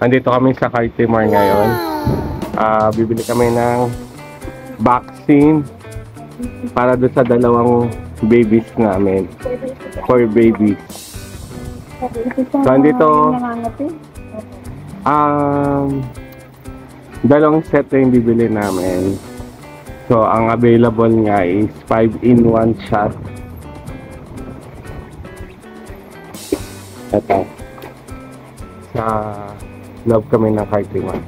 Andito kami sa Cartimore ngayon. Bibili kami ng vaccine para doon sa dalawang babies namin. 4 babies. So, andito, dalawang set na yung bibili namin. So, ang available nga is 5-in-1 shot. Ito. Sa loob kami ng Cartimore.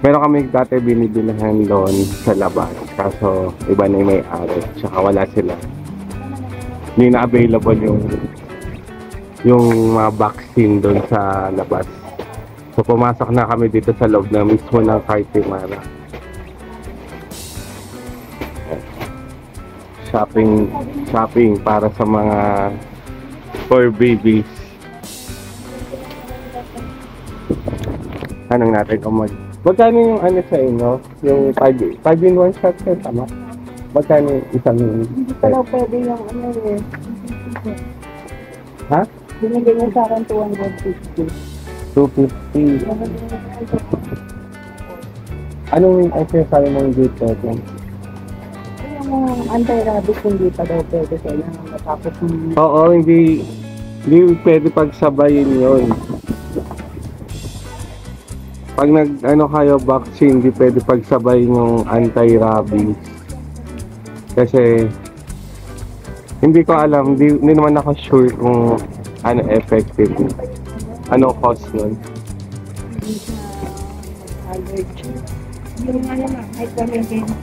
Meron kami dati binibilihan doon sa labas. Kaso, iba na yung may-ari. Tsaka wala sila. Hindi na available yung mga vaccine doon sa labas. So, pumasok na kami dito sa loob na mismo ng Cartimore. Shopping para sa mga 4 babies. Anong natin kung magkano yung ano sa inyo? Yung 5-in-1 shot kayo, tama? Magkano yung isang Hindi pa daw pwede yung ano eh. Ha? Binigay niya sa akin 250. 250. Anong exercise mo yung dito? Yung anti-rabies hindi pa daw pwede. Kailangan matapos yung... Oo, hindi pwede pagsabayin yun. Pag kayo vaccine, hindi pwede pagsabayin yung anti-rabies. Kasi hindi ko alam, hindi naman ako sure kung ano effective. Ano cause nun? Hindi siya allergy. Yung ano na, hyperallergenic.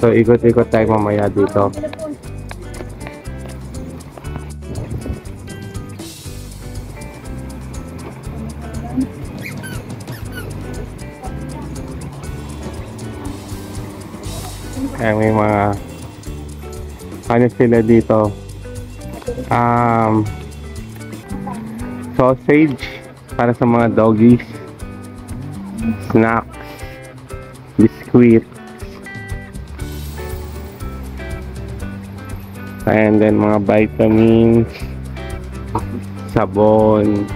So, ikot-ikot tayo mamaya dito. Kaya may mga ano sila dito, sausage para sa mga doggies, snacks, biscuit, and then mga vitamins, sabon.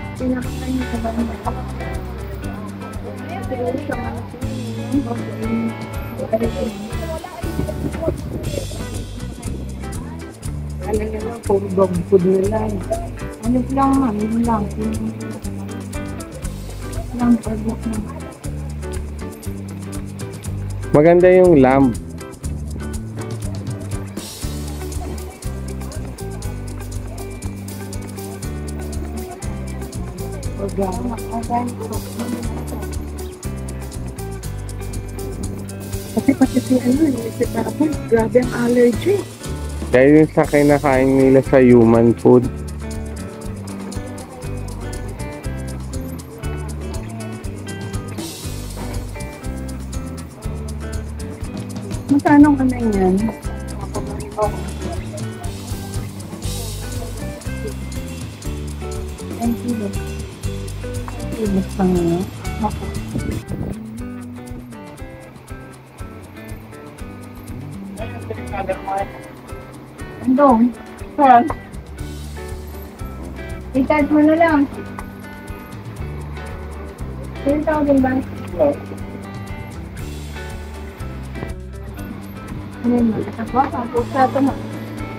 Ano nyo lang, puro dog food nila. Ano lang, ano lang. Lang, pag-book na. Maganda yung lamb. Kasi pati si ano, si Tapon, grabe ang allergy. Dahil yung sa kinakain nila sa human food. Magkano ka na yan? Ang kilo. Ang kilo pa nga. Ako. Andong. Saan? I-charge mo na lang. 10,000 ba? Ano yun? Ako? Ang pusa ito na.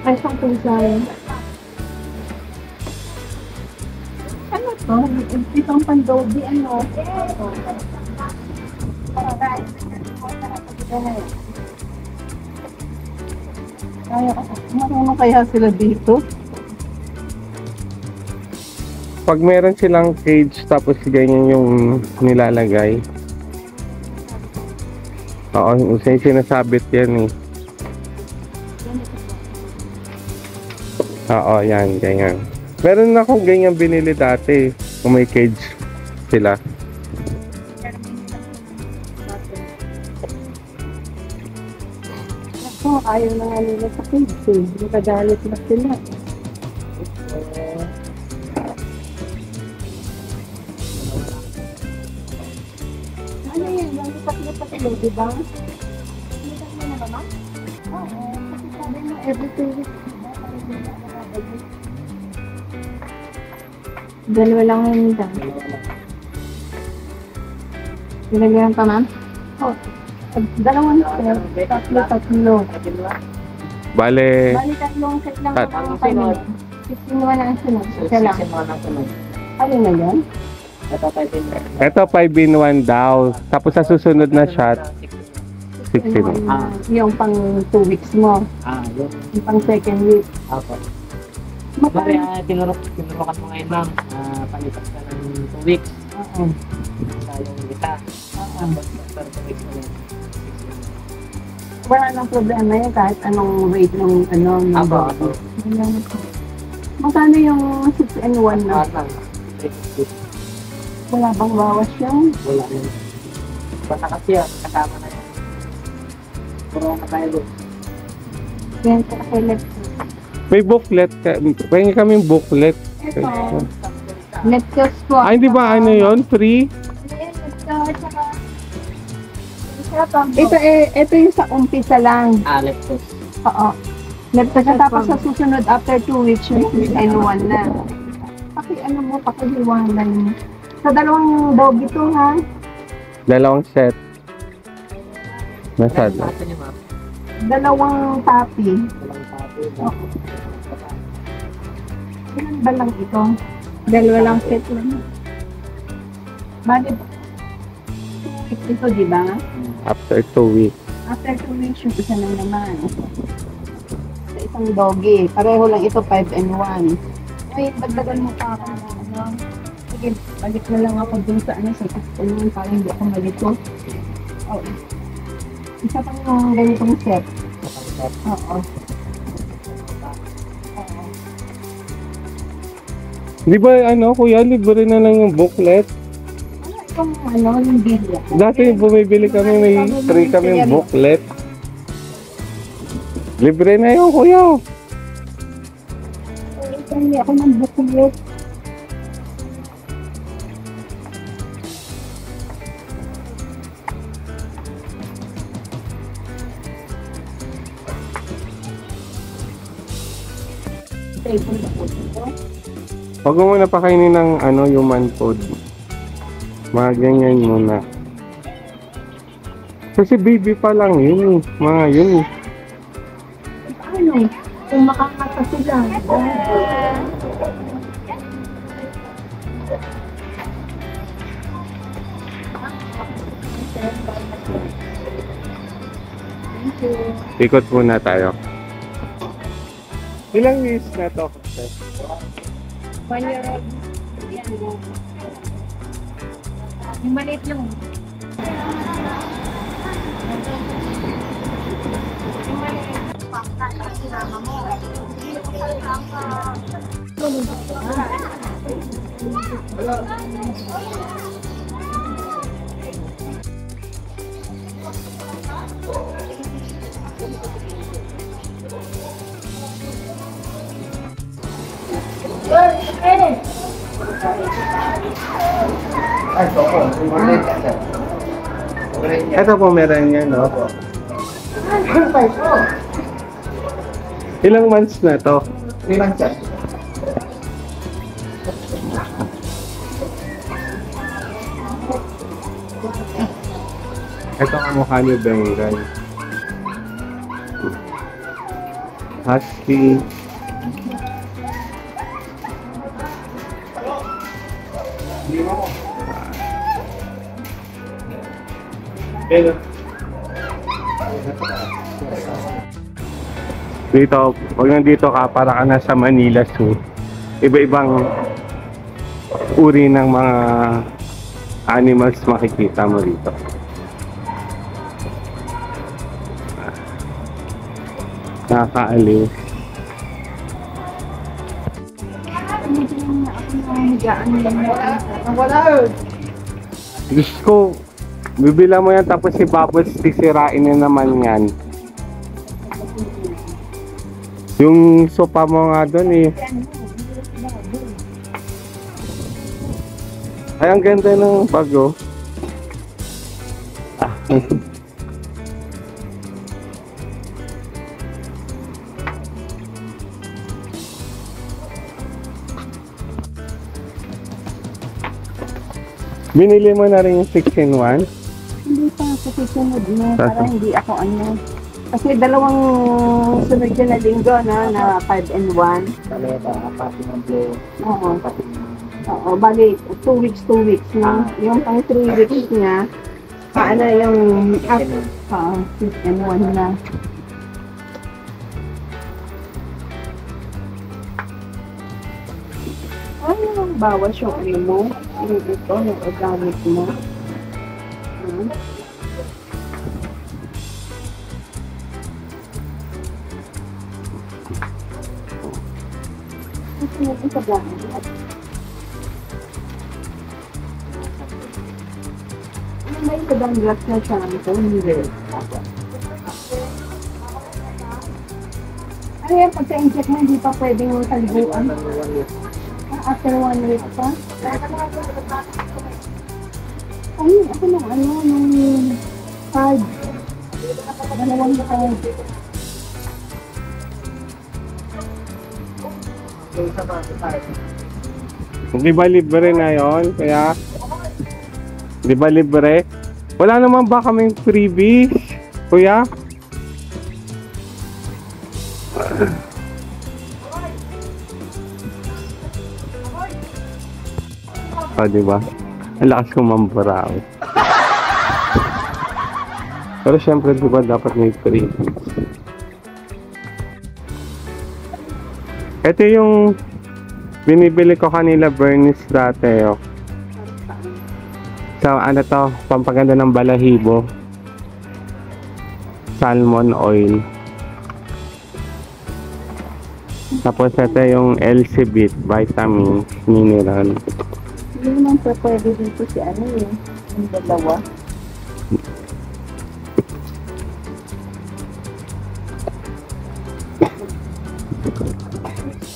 Ay, isang pusa yun. Ano to? Itong pandobi, ano? Marunong kaya sila dito? Pag meron silang cage tapos ganyan yung nilalagay. Oo, usay sinasabit yan eh. Oo, yan, ganyan. Meron na akong ganyan binili dati. Kung may cage sila. Ako, ayaw na nga nila sa cage eh. Nakagalit na sila. Ano yun, yung tatlo pa sila, di ba? May tatlo na ba, ma'am? Oo, kasi sabi mo every 2 weeks, di ba? Para hindi na nakabalik. Dalawa lang yun dyan. Nilagyan pa, ma'am? Oo. Dalawang set, tatlo. Bale, Bali, tatlong set lang Tat- ang kanina. 15 ang sunod. Isa lang. Ano na yun? ito 5 in 1 daw. Tapos sa susunod na shot, 16. Yung pang 2 weeks mo. Yun. Yung pang second week. Apo. Magkano? Bari, tinurukan mo ngayon, ma'am. Palipas ka ng 2 weeks. Oo. Sayang kita. Tapos, after 2 weeks na lang. Wala nang problema yun kahit anong rate ng ano. ng Apo, dog. apo. Magkano yung 6 and 1 na? Wala bang bawas yun? Wala na. Basta kasi yan, kasama na yan. Coronavirus. Yan po kasi let's May booklet. Pahingi kaming booklet. ito. Let's just po. Hindi ba ano yon free? Ito yung sa umpisa lang. Let's go. Oo. Tapos sa susunod, after 2 weeks, yung 6 and 1 na. Ano mo, pakihiwanan mo. Sa dalawang dog ito, ha? Dalawang set. Nasad. Nasa niyo, ma'am. Dalawang puppy. Walang pato. Oo. Ilan ba lang ito? Dalawa lang set lang. Bali, 2 weeks ito, di ba? After 2 weeks. After 2 weeks, yung isa na naman. Sa isang doggy. Pareho lang ito, 5 and 1. Ay, dagdagan mo pa ako ng ano. Sige, balik na lang ako dun sa ano, sa customer para hindi ako malito. Oo. Isa pang yung ganitong set. Oo. Oo. Di ba ano, kuya, libre na lang yung booklet? Ano itong ano, yung video? Dati bumibili kami, may free kami booklet. Libre na yun, kuya. Hindi ako ng booklet. Huwag mo muna pakainin ng ano, human food. Mga ganyan muna. Kasi baby pa lang yun, mga yun. Paano? Kung makakata sila. Thank you. Ikot muna tayo. Ilang years na to? 1 year old. Yan. Yung maliit lang. Yung maliit. Sinama mo. Ito po meron yan, no? Ilang months na to? 3 months yan. Ito ang mukha ni Bengal. Husky. Dito, pag nandito ka, para ka nasa Manila Zoo. Iba-ibang uri ng mga animals makikita mo dito. Nakakaaliw. Diyos ko, bibila mo yan tapos si Bubbles sisirain na naman yan. Yung sopa mo nga doon eh. Ay, ang ganda ng bago. Binili mo na rin yung 6-in-1? Hindi pa kasi sunod na. Sasa. Para hindi ako ano. Kasi dalawang sunod yun na linggo na 5-in-1. Kami pa, pati ng blue, Oo. pati ng Oo, bali 2 weeks, 2 weeks na. Yung pang 3 weeks niya, paano yung up, 6-in-1 na. Ano bawas yung ano mo? Yung ito, yung organic mo. Hmm? Kasi natin sa blanket. Ano ba yung sabang glass na shampoo? Hindi. Ano yan, pagka-inject mo, hindi pa pwedeng taliguan. After 1 week pa? Ay, ako nung ano, nung card. Dalawang card. Di ba libre na yon? Kaya, di ba libre? Wala naman ba kaming freebies, kuya? Di ba? Ang lakas kumambaraw. Pero syempre, di ba dapat may freebies? Ito yung binibili ko kanila Bernice dati, oh. So, ano to? Pampaganda ng balahibo. Salmon oil. Tapos ito yung LC-Bit, vitamins, mineral. Hindi naman pa pwede dito si ano eh. Yung dalawa.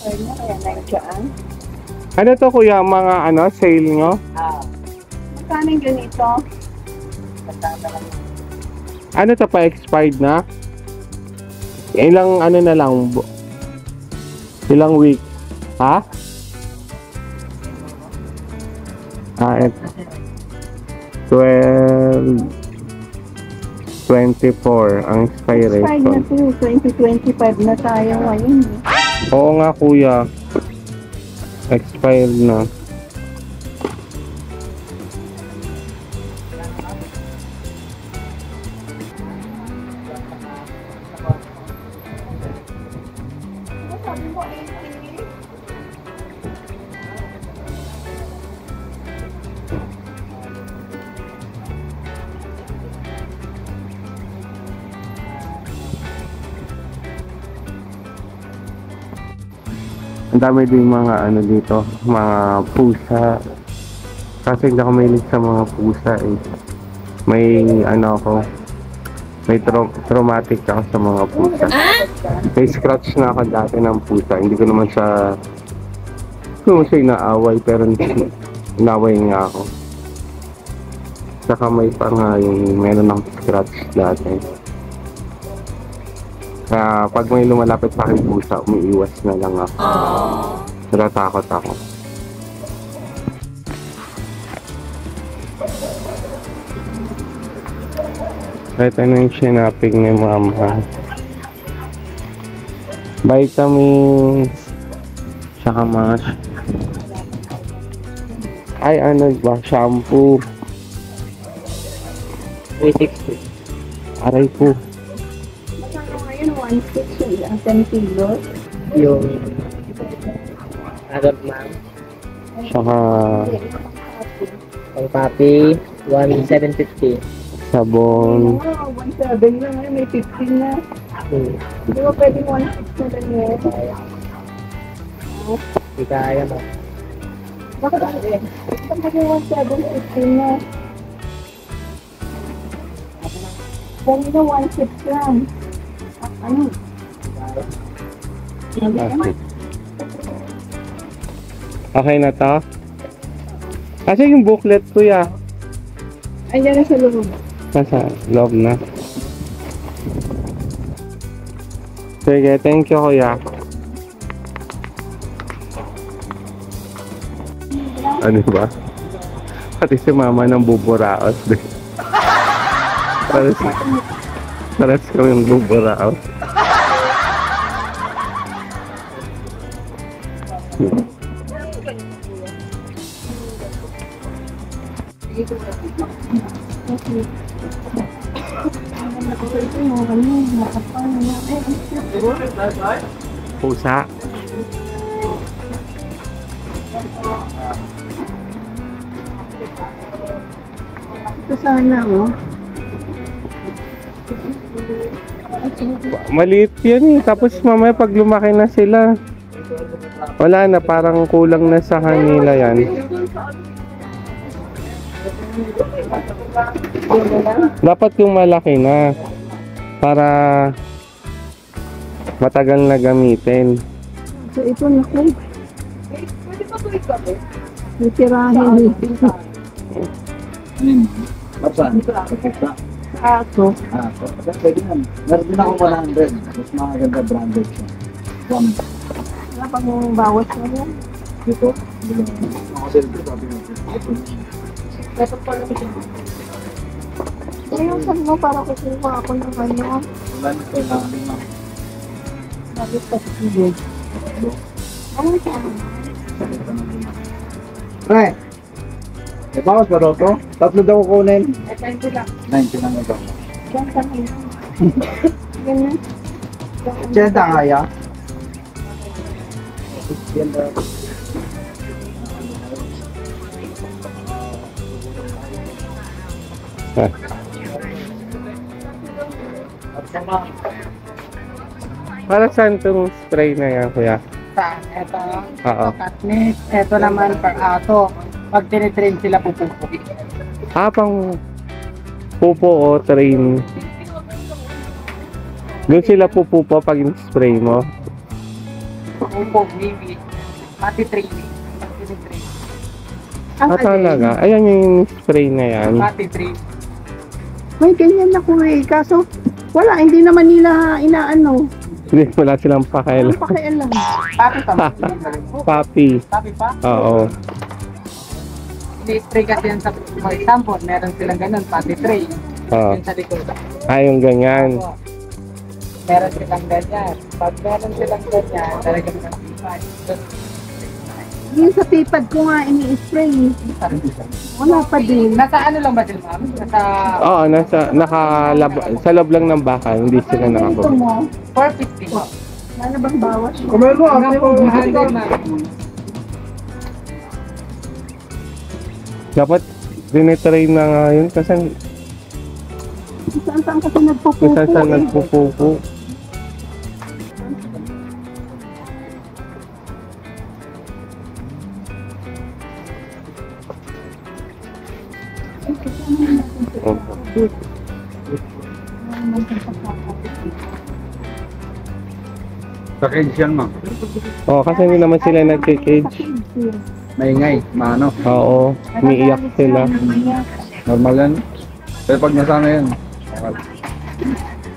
Ay na, kaya nandiyan. Ano to kuya, mga ano, sale nyo? Magkano yung ganito? kasama lang. Ano to pa, expired na? Ilang ano na lang, ilang week? Ha? Ito. 12, 24 ang Expired na expiration. to. 2025 na tayo ngayon eh. Oo nga kuya. Expired na. Sabi mo 80. Ang dami din mga ano dito, mga pusa. Kasi hindi ako mahilig sa mga pusa eh. May ano ako, may traumatic ako sa mga pusa. May scratch na ako dati ng pusa. Hindi ko naman siya, hindi ko naman siya inaaway, pero inaway nga ako. Sa kamay pa nga yung meron ng scratch dati. Kaya pag may lumalapit sa akin pusa, umiiwas na lang ako. Natatakot ako. Ito na yung sinapig ni mama. Vitamins. Saka mga ay ano ba? Shampoo. 360. Aray po. Magkano ngayon? 160 ang 10 kilos. Yung adult man. Saka Pang papi, 1750. sabon. 1.7 na ngayon, may 15 na. Di ba pwedeng 1.6 na lang yun? Hindi kaya mo. Bakit ako eh? Bakit maging 1.7, 15 na? Dami na 1.6 lang. Ano? Hindi naman. Okay na to? Kasi yung booklet ko ya. Ayan na sa loob. Nasa loob na. Sige, thank you kuya. Ano ba? Pati si mama ng buburaos din. Paras kami ng buburaos. Pusa. Ito sana, oh. Maliit yan eh. Tapos mamaya pag lumaki na sila, wala na, parang kulang na sa kanila yan. Dapat yung malaki na para matagal na gamitin. So, ito na ko. Titirahin dito. Saan? Aso. Pwede yan. Meron din ako 100. Mas maganda branded siya. Wala pang bawas na yan. Dito. Ako sila sabi mo. Ito pa lang ito. Ngayon, saan mo para kukuha ako ng ano? Wala na kailangan na. Sabi pa sige. Ano ito? Pre! May bawas ba to? Tatlo daw kukunin. Ito lang. 90 lang ito. Diyan ka na. Ganyan. 80 kaya? 80. Para saan itong spray na yan, kuya? Ito, Oo. katnip. Ito naman per ato. Pag tinitrain sila pupupo. Pang pupo o train. Doon sila pupupo pag in-spray mo. Pupupo, wiwi. Pati training. Pag tinitrain. Talaga? Ayan yung spray na yan. Pati training. May ganyan ako eh. Kaso, wala. Hindi naman nila inaano. Hindi, wala silang Walang pakialam. pakialam. Pati pa. Papi. Pati pa. Oo. Ini-spray kasi yan sa, for example, meron silang ganun, pati train. Oo. Yung sa likod. Yung ganyan. Opo. Meron silang ganyan. Pag meron silang ganyan, talagang nag-spray. Yung sa pipad ko nga ini-spray. Wala pa din. Nasa ano lang ba sila, ma'am? Nasa Oo, sa loob lang ng bakal, hindi sila Ito nakapag. mo. 450 po. Wala bang bawas? Kumain mo, Hanggang 400 na. Dapat dinitrain na nga yun kasi Saan kasi nagpupupo kung saan eh. nagpupupo. Sa cage yan, ma'am. Oo, kasi hindi naman sila nag-cage. Maingay, maano. Oo, umiiyak sila. Normal yan. Pero pag nasana yan.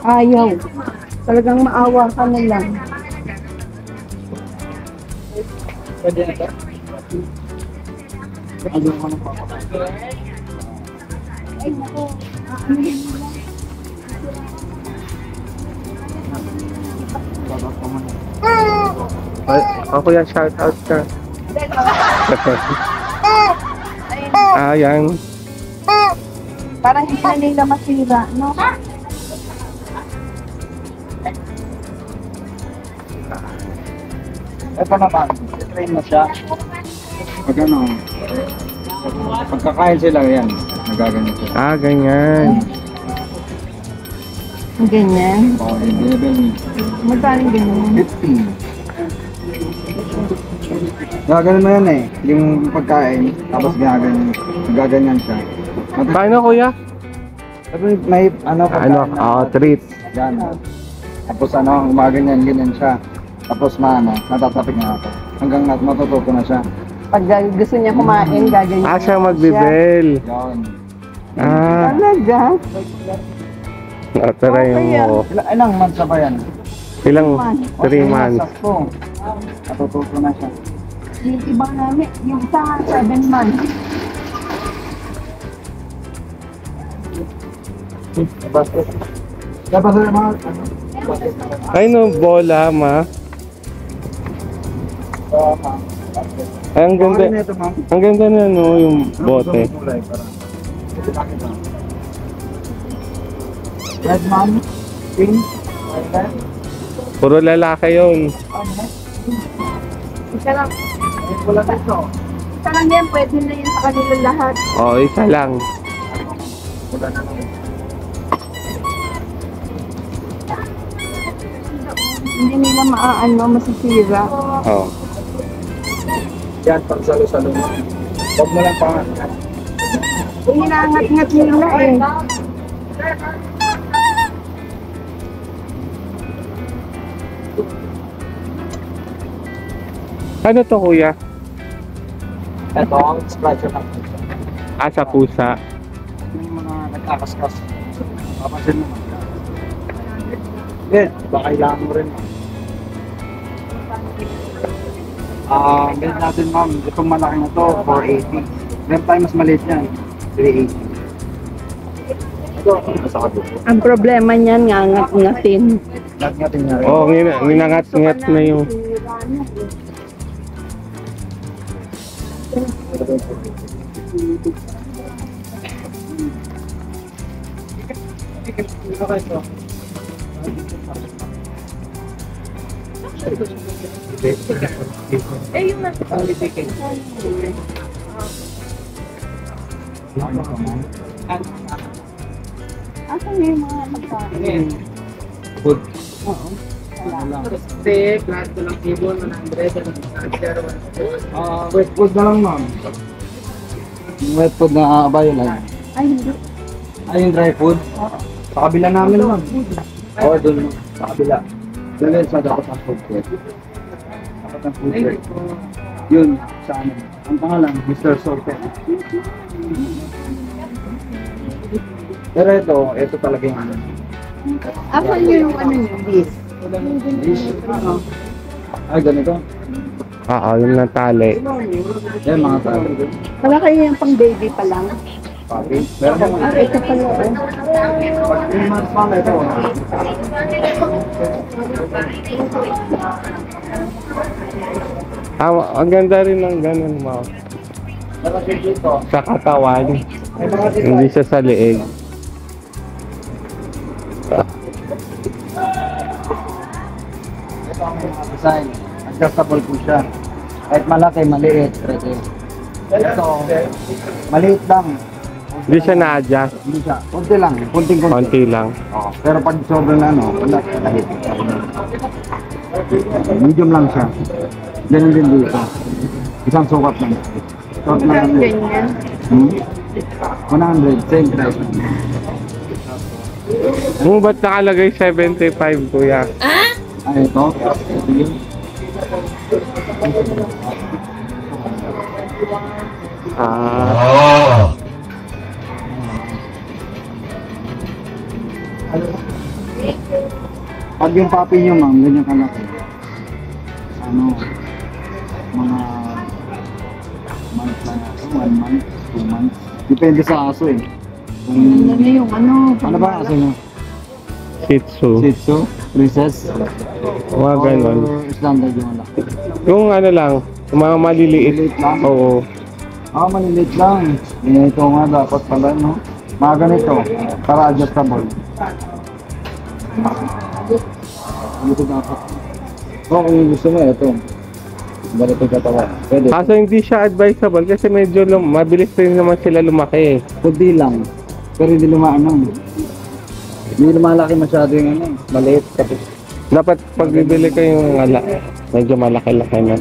Ayaw. Talagang maawa ka na lang. Pwede na to. Ano ka ng papakain? Ay, nako. Ay, ako yan, shout out ka. Ayan. Para hindi na nila masira, no? Ito naman, train na siya. Pag ano, pagkakain sila yan, nagaganyan sila. Ganyan. Ganyan. Oo, yung level Magkano ganyan? 50. Gaganon mo yan eh, yung pagkain, tapos gaganyan siya. Paano kuya? Tapos may ano, pagkain Treat. yan. Tapos ano, ganyan siya. Tapos natatapik na ako. Hanggang matututo na siya. Pag gusto niya kumain, gaganyan. Siya magbibel. Yan. Ano Talaga? Try mo. Ilang months na ba yan? Ilang? 3 Okay, months. sakto. Natututo na siya. Yung iba namin, yung isa 7 months. Dapat sa mga... Ay no, bola, ma. Ay, ang ganda. Ito, ma'am. Ang ganda na no, yung bote. Red, ma'am. Pink. Red. Puro lalaki yun. Isa lang. Wala dito. Isa lang yan, pwede na yan sa kanila lahat. Oo, isa lang. Hindi nila masisira. Oo. Yan, pang salo-salo mo. Huwag mo lang pangat. Hinangat-ngat nila eh. Ano to, kuya? Ito, ang scratcher ng Sa pusa. yung mga nagkakaskas. Papansin mo. Yes, baka kailangan mo rin. Ganyan natin ma'am, itong malaki na to, 480. Meron tayo mas maliit yan, 380. Ito, nasa kadugo. Ang problema niyan, ngangat-ngatin. Lahat natin nga rin. Oo, ninangat-ngat na yung... Asan na yung mga magkain? Good. Oo. Steak, lahat ko ng ibon, 100, Wet food na lang ma'am. Yung wet food na violet. Ay, hindi. Ay, yung dry food? Sa kabila namin ma'am. Oo, doon ma'am. Sa kabila. Doon sa dapat ang food court. Dapat ang food court. Yun, sa amin. Ang pangalan, Mr. Sorted. Pero ito talaga yung ano. Asan yung beef? Ay, ganito. Oo, yung natali. Yan, mga tao. Wala kayo yung pang baby pa lang. Papi. Meron naman. Ah, ito pala oh. Pag 3 months pa, ito. Ang ganda rin ng ganun, ma. Malaki dito. Sa katawan. May mga Hindi siya sa leeg. Ito ang mga design. Adjustable po siya. Kahit malaki, maliit. Pwede. Ito, maliit lang. Hindi siya na-adjust. Hindi siya. Kunti lang. Kunting-kunti. Konti lang. Oo. Pero pag sobrang ano, wala. Medium lang siya. Ganun din dito. Isang sukat lang. Short na lang yun. Ganyan. 100, same price. Ba't nakalagay 75, kuya? Ay, ito. Sige. Ah. Pag yung papi nyo, ma'am, ganyan kalaki. Ano, mga months lang ako, 1 month, 2 months. Depende sa aso eh. Ano na yung ano? Ano ba aso nyo? Shih Tzu. Shih Tzu? Princess? Mga ganon. Or standard yung laki? Yung ano lang, yung mga maliliit. Maliliit lang? Oo. Maliliit lang. Eh, ito nga dapat pala, no? Mga ganito, para adjustable. Ito dapat. Kung gusto mo, ito. Ganito yung katawan. Pwede. Kaso hindi siya advisable kasi medyo mabilis rin naman sila lumaki. Kunti lang. Pero hindi lumaano. Hindi lumalaki masyado yung ano. Maliit. Tapos Dapat pag bibili kayo ng medyo malaki-laki na.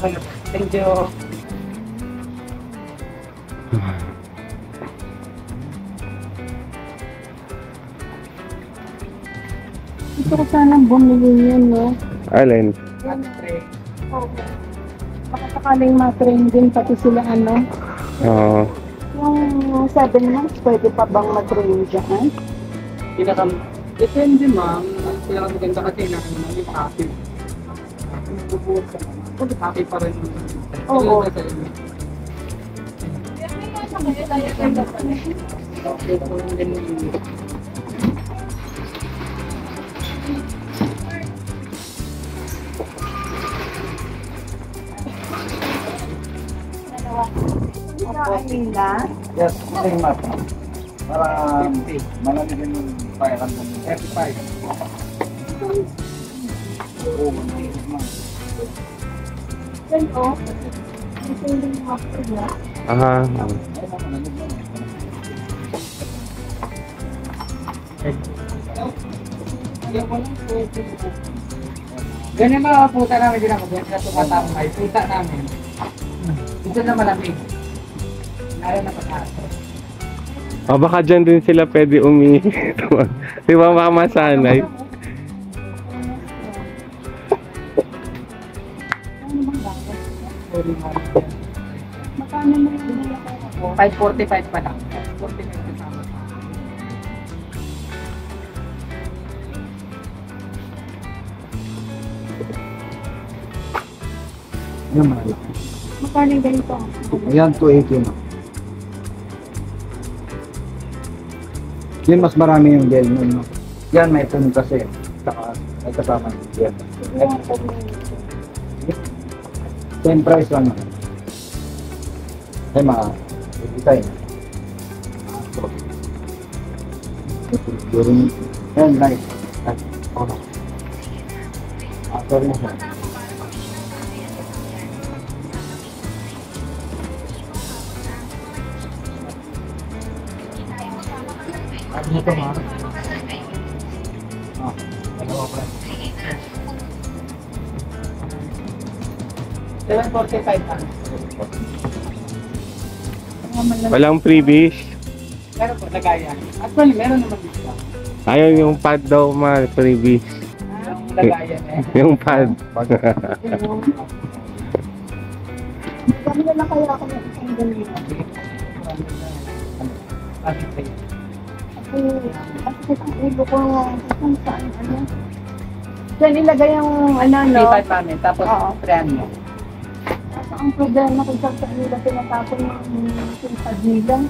Okay, thank you. Gusto ko sanang bumili yun, no? Alin? Yan. Oo. Baka sakaling ma-train din pati sila, ano? Oo. Yung 7 months, pwede pa bang ma-train dyan? Depende ma'am. Pinakamaganda kasi na yung happy. Happy pa rin. Oo. Okay po lang din yung Nila? Yes, okay, ma'am. Para malamig yung pakiram ng 35. Oo, ma'am. Yan, oh. Ito yung mga pula. Aha. Ganyan mga puta namin din ako. Ganyan na tumatambay. Puta namin. Ito na malamig. Ayaw na pag-aso. O baka dyan din sila pwede Di ba baka masanay? Ano bang gawin? Sorry ma'am. Magkano mo yung nilakay ako? 545 pa lang. 545 kasama. Yan, malaki. Magkano yung ganito? Ayan, 280 ma'am. Yan, mas marami yung gel nun, no? Yan, may tune kasi. Saka, may kasama yung gel. Yung community. Same price lang, ma'am. Ay, design. Yan, nice. Sorry na siya. Dito, ma'am. Dalawa pa. 745 pa. Walang freebies. Meron po, lagayan. Actually, meron naman dito. Ayaw yung pad daw freebies. Yung lagayan eh. Yung pad. Kami na lang kaya ako ng isang ganito. Kasi ang ulo ko kung saan ano. Diyan ilagay yung ano, no? Lipat namin, tapos Oo. friend mo. Kasi ang problema kung saan nila tinatapon yung pad nila.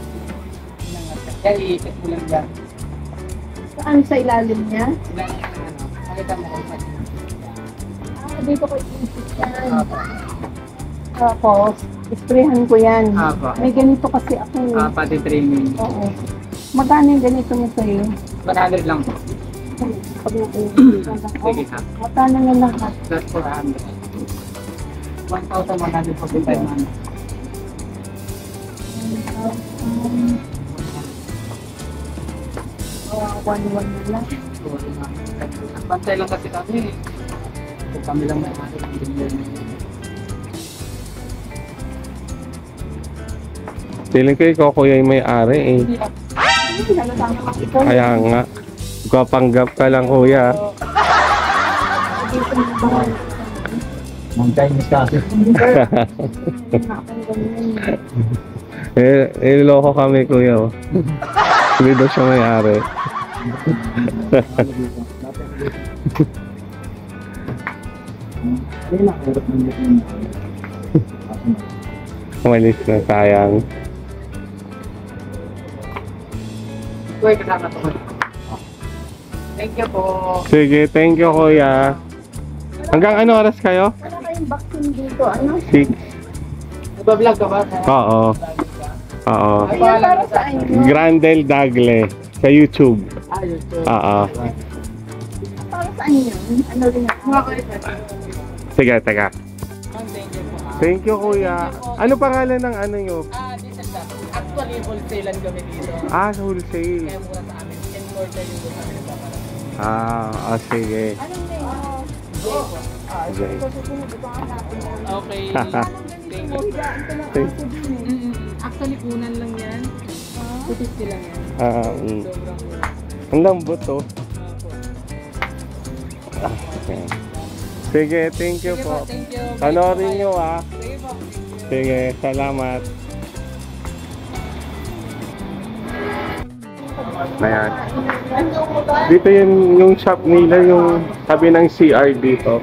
Yan, iikot mo lang dyan. Saan sa ilalim niya? Ilan yung ano, makita mo kung saan. Dito ko iisip yan. Tapos, isprehan ko yan. Apa. May ganito kasi ako. Pati training. Oo. Magkano yung ganito mo sa'yo? 100 lang po. Pag nakuha. Sige ha. Magkano na lahat? Plus 400. 1,145 man. One na lang. Bantay lang kasi kami. Kung kami lang may ano. Feeling ko ikaw kuya yung may-ari eh. Hindi ako. Nalasama ka ito. Kaya nga. Kapanggap ka lang kuya. Dito mo ba? Mga Chinese kasi. Niloloko kami kuya. Oh. Hindi daw siya may-ari. Umalis na, sayang. Kuya, kasama to. Thank you po. Sige, thank you kuya. Hanggang ano oras kayo? Wala kayong vaccine dito. Ano? 6. Nagbablog ka ba? Oo. Oo. Ay, Ayan, para sa inyo. Grandel Dagle sa YouTube. YouTube. Oo. Para saan yun? Ano rin ako? Mga kuya. Sige, teka. Thank you po. Thank you kuya. Ano pangalan ng ano nyo? Diesel lang. Actually, wholesale kami dito. Wholesale. Kaya mura sa amin. Importer yung kami nagpapalit. Sige. Anong name? Okay. Susunod ito ang natin. Okay. Thank you. Higaan ko lang ako din eh. Actually, unan lang yan. 250 lang yan. Mm. Sobrang mura. Ang lambot to. Okay. Sige, thank you Sige po. Thank you. Panorin nyo ah. Sige po. Sige, salamat. Ayan. Dito yung shop nila, yung sabi ng CR dito.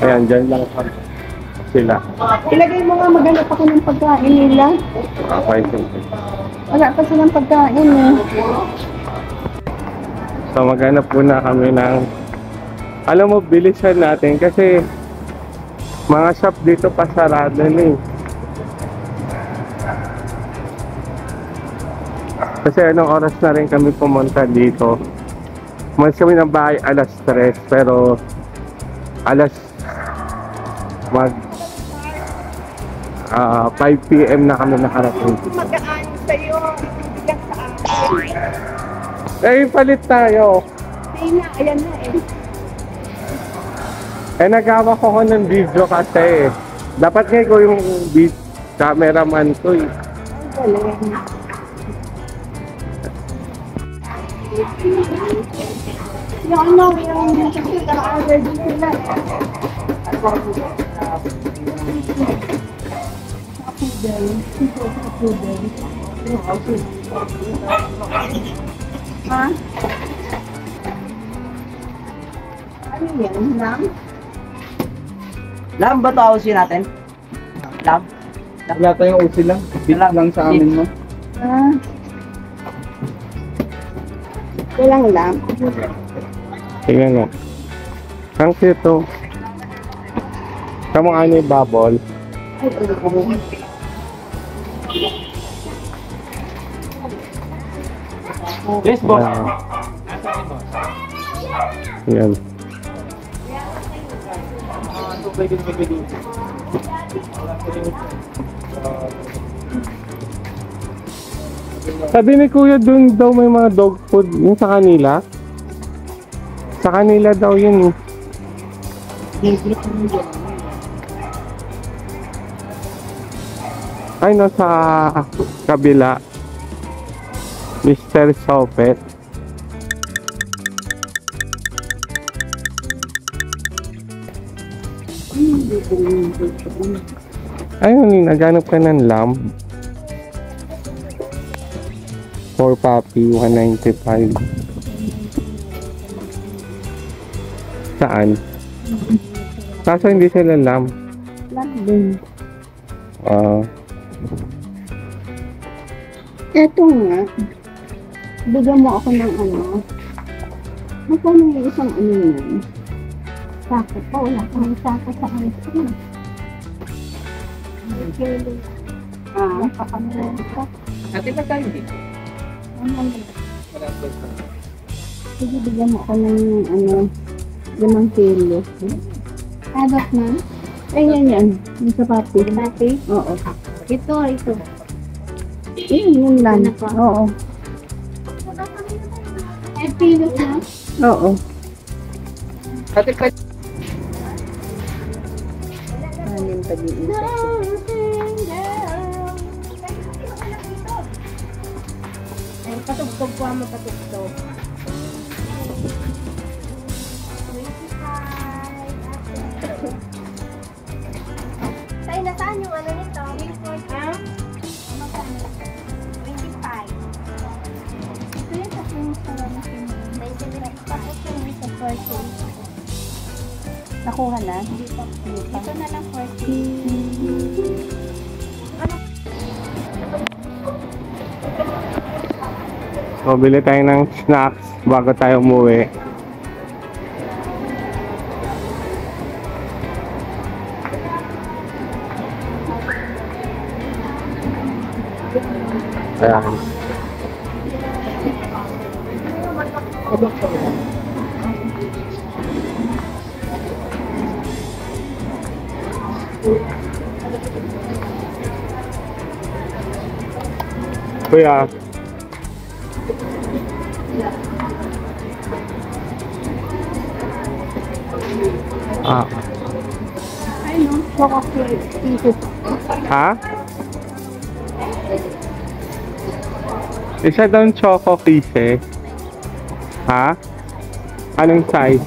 Ayan, dyan lang sila. Ilagay mo nga, maghanap ako ng pagkain nila. Okay, sige. Wala pa silang pagkain eh. So maghanap muna kami ng, alam mo, bilisan natin kasi mga shop dito pasarado na eh. Kasi anong oras na rin kami pumunta dito. Umalis kami ng bahay alas 3 pero alas 5 PM na kami nakarating. Magaan sa'yo. Bigat sa akin. Eh, palit tayo. Hindi na, ayan na eh. Eh, nagawa ko ng video kasi. Dapat nga ko yung cameraman ko eh. Ang galing. Yung ano, yung order din sila. Ha? Ano yan? Lang? Lam ba ito ausin natin? Lam? Wala tayong usi lang. Bit lang sa amin mo. Ah. Walang lang. Tingnan mo. Ang cute to. Kamang ano yung bubble. Ay, ulo. Yes, boss. Yan. Sabi ni Kuya dun daw may mga dog food yung sa kanila. Sa kanila daw yun eh. Ay no, sa kabila. Mr. Sopet. Ayun, naghanap ka ng lamb. For puppy, 195. Saan? Kaso hindi sila lamb. Lang din. Eto nga. Bigyan mo ako ng ano. Magkano yung isang ano yun? Sako pa. Wala kang sako sa ice cream. Ah, pakamera ka. Ate, magkano dito? Wala po. Sige, bigyan mo ako ng ano, 5 kilo. Adat na? Ay, yan. Yung sa papi. Papi? Oo. Ito. Yun lang. Oo. 5 kilos na? Oo. Ate, Anin pag-iisa. Ay, patugtog po ang mapatugtog. 25. Tay, nasaan yung ano nito? Ha? Magkano? 25. Ito yung tatlong sarang sinunod. Tapos yung isa 40. Nakuha na? Hindi pa. Ito na lang 40. So, bili tayo ng snacks bago tayo umuwi. Ayan. Kuya. Ah, Ay, no. Chocolate pieces. ha? Isa daw choco pieces. Ha? Anong size?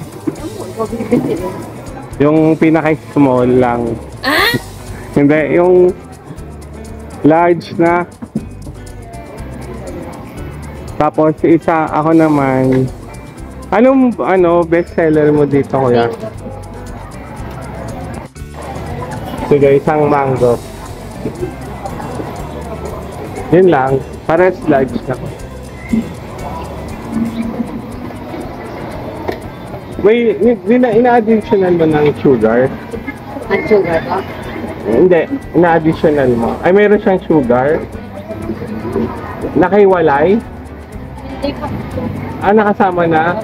ko bibili. Yung pinaka-small lang. Hindi, yung large na. Tapos isa ako naman. Anong best seller mo dito, kuya? Sige, isang mango. Yun lang. Pares large na. May, ina-additional mo ng sugar? Ang sugar ko? Hindi, ina-additional mo. Ay, mayroon siyang sugar? Nakaiwalay? Hindi po. Nakasama na?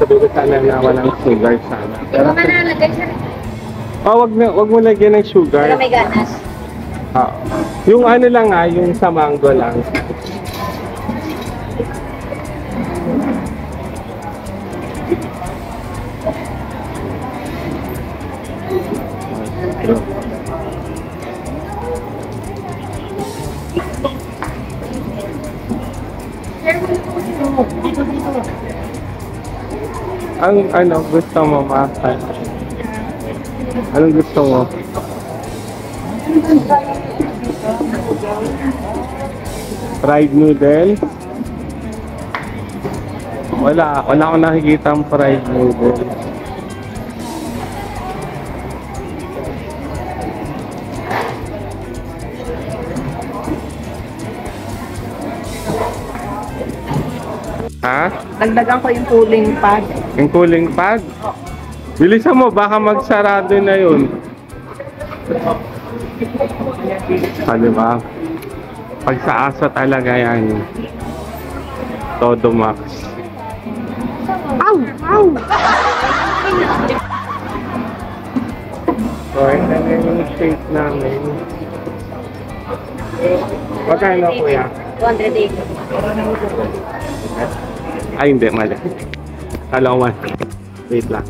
Sabi ko sana na walang sugar sana. Hindi ko manalagay sa Wag mo lagyan ng sugar. Pero may ganas. Yung lang yung sa mango lang. Ang gusto mo, Makan? Anong gusto mo? Fried noodle? Wala akong nakikita ang fried noodle. Ha? Dagdagan ko yung cooling pad. Yung cooling pad? Bilisan mo, baka magsarado na yun. Diba? Pag sa aso talaga yan. Todo max. So, ito na yung shake namin. Magkano, kuya? 280. Ay, hindi, mali. Kala ko man. Wait lang.